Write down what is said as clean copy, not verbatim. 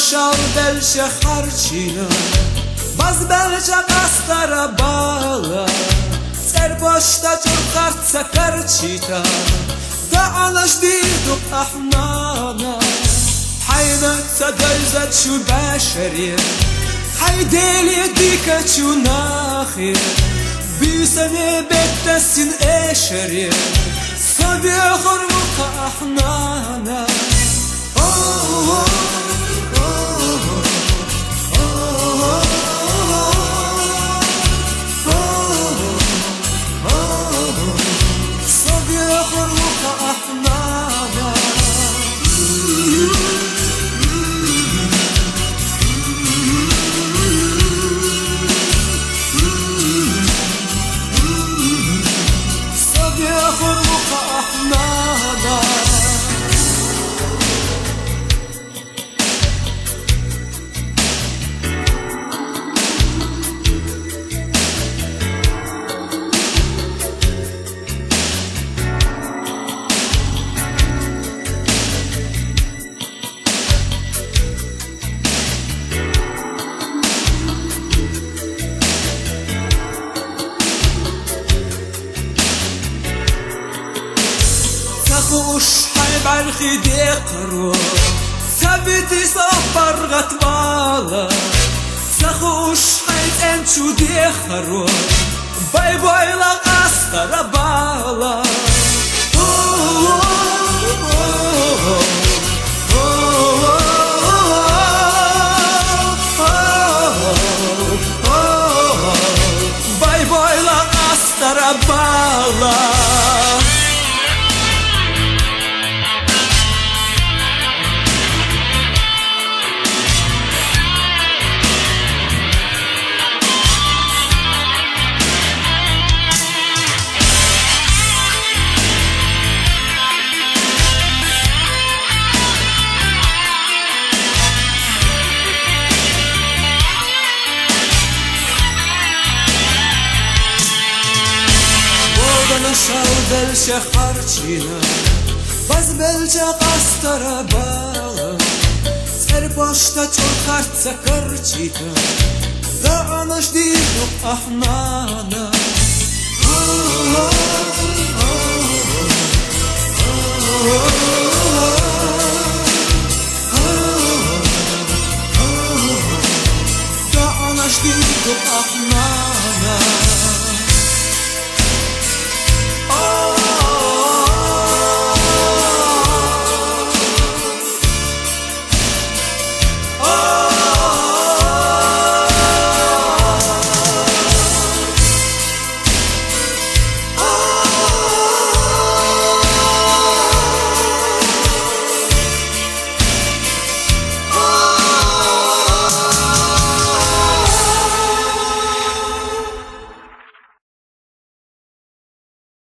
Шал белше харчина, баз белча кастара бала, цер бошта чурхарца карчита, да анаш дидук ахнана, حينا تدايزت شو بشري حيدالي ديكا شو ناخي بيسني بتسين اشري صبي خرمك احنانا صبي خرمك احنانا خرمك أحنانا خوش حيب عرخي ديقرو ثبتي صفر غتبالا سخوش حيب انتو ديقرو باي باي لا قصر بالا باي باي لا قصر بالا Шал белше харчина, баз белча кастара бала, цер бошта чурхарца карчита, да анаш дидук ахнана. Да анаш дидук ахнана.